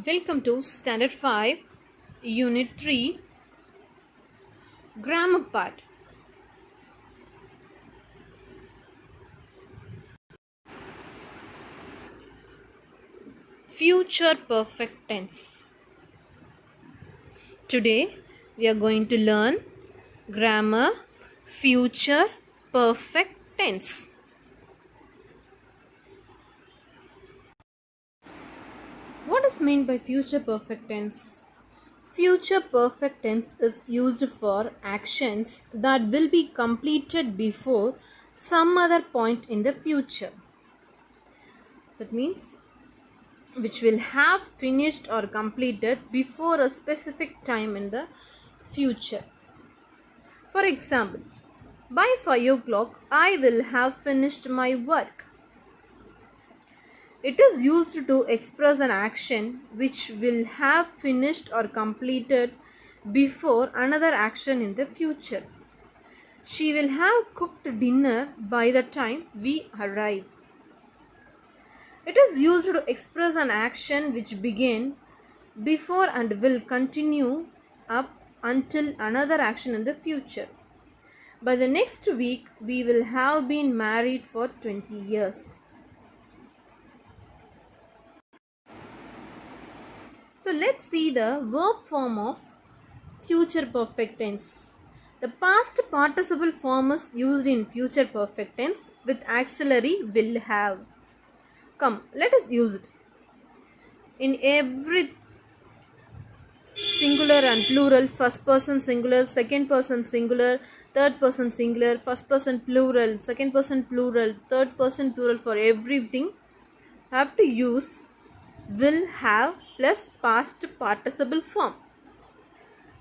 Welcome to Standard 5, Unit 3, Grammar Part. Future Perfect Tense. Today we are going to learn Grammar Future Perfect Tense. What is meant by future perfect tense? Future perfect tense is used for actions that will be completed before some other point in the future. That means which will have finished or completed before a specific time in the future. For example, by 5 o'clock I will have finished my work. It is used to express an action which will have finished or completed before another action in the future. She will have cooked dinner by the time we arrive. It is used to express an action which began before and will continue up until another action in the future. By the next week, we will have been married for 20 years. So let's see the verb form of future perfect tense. The past participle form is used in future perfect tense with auxiliary will have. Come, let us use it. In every singular and plural, first person singular, second person singular, third person singular, first person plural, second person plural, third person plural, for everything have to use will have plus past participle form.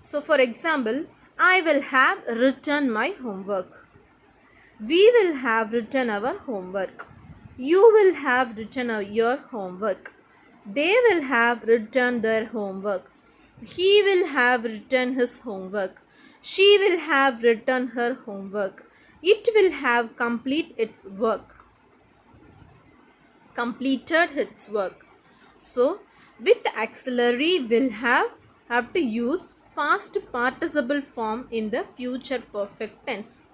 So for example, I will have written my homework. We will have written our homework. You will have written your homework. They will have written their homework. He will have written his homework. She will have written her homework. It will have completed its work. Completed its work. So, with auxiliary will have to use past participle form in the future perfect tense.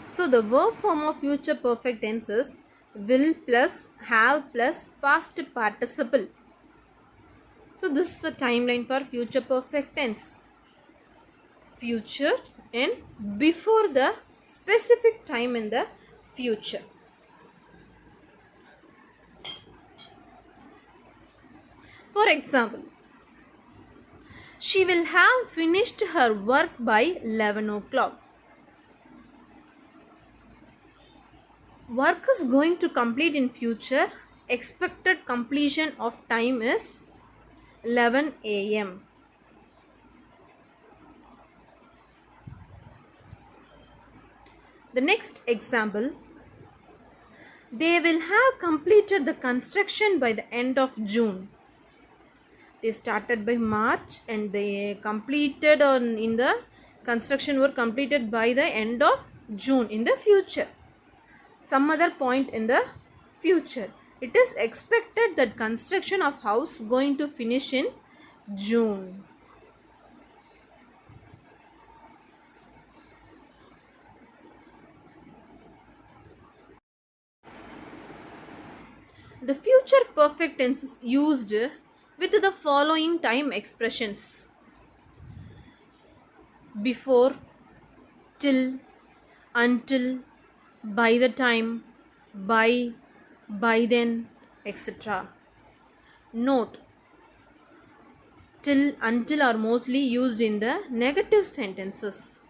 So the verb form of future perfect tense is will plus have plus past participle. So this is the timeline for future perfect tense. Future and before the specific time in the future. For example, she will have finished her work by 11 o'clock. Work is going to complete in future. Expected completion of time is 11 a.m. The next example, they will have completed the construction by the end of June. They started by March and they completed in the construction work completed by the end of June in the future. Some other point in the future. It is expected that construction of house going to finish in June. The future perfect tense is used with the following time expressions: before, till, until, by the time, by then, etc. Note: till, until are mostly used in the negative sentences.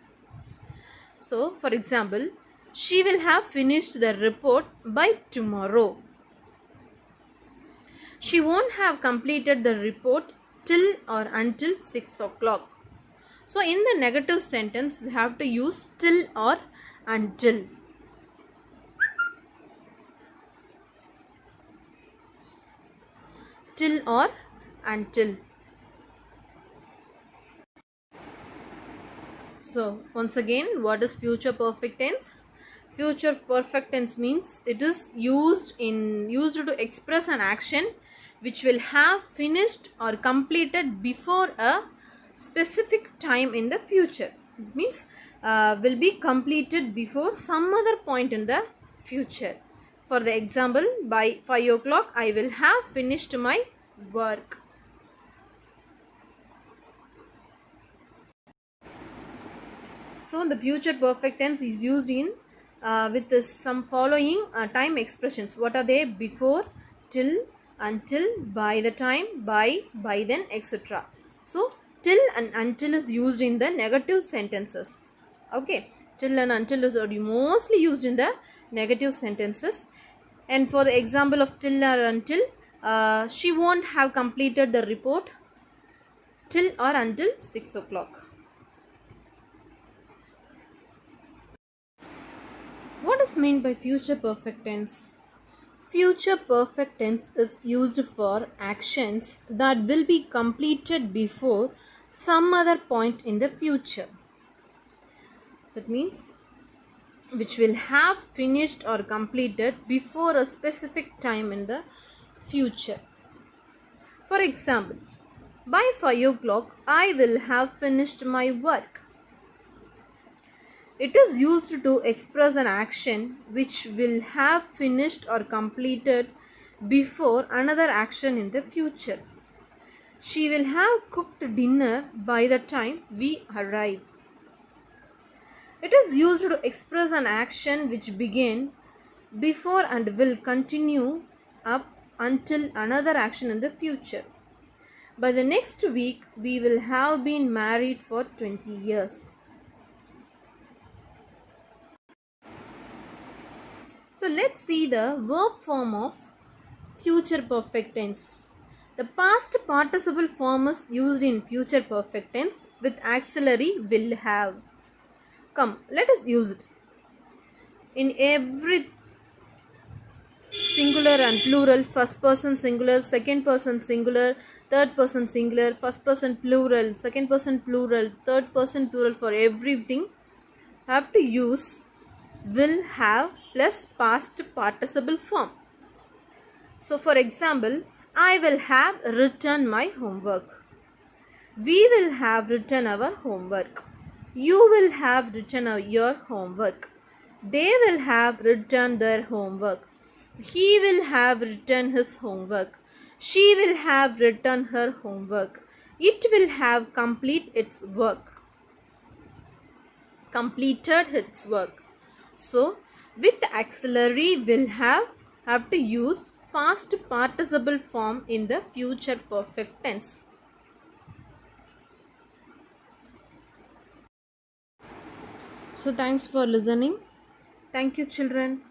So, for example, she will have finished the report by tomorrow. She won't have completed the report till or until 6 o'clock. So, in the negative sentence, we have to use till or until. Till or until. So, once again, what is future perfect tense? future perfect tense means it is used to express an action which will have finished or completed before a specific time in the future. It means will be completed before some other point in the future. For the example, by 5 o'clock I will have finished my work. So the future perfect tense is used in with some following time expressions. What are they? Before, till, until, by the time, by then, etc. So till and until is used in the negative sentences. Okay, till and until is mostly used in the negative sentences. And for the example of till or until, she won't have completed the report till or until 6 o'clock. What is meant by future perfect tense? Future perfect tense is used for actions that will be completed before some other point in the future. That means which will have finished or completed before a specific time in the future. For example, by 5 o'clock I will have finished my work. It is used to express an action which will have finished or completed before another action in the future. She will have cooked dinner by the time we arrive. It is used to express an action which began before and will continue up until another action in the future. By the next week, we will have been married for 20 years. So let's see the verb form of future perfect tense. The past participle form is used in future perfect tense with auxiliary will have. Come, let us use it. In every singular and plural, first person singular, second person singular, third person singular, first person plural, second person plural, third person plural, for everything have to use will have plus past participle form. So for example, I will have written my homework. We will have written our homework. You will have written your homework. They will have written their homework. He will have written his homework. She will have written her homework. It will have completed its work. So with auxiliary will have to use past participle form in the future perfect tense. So thanks for listening. Thank you, children.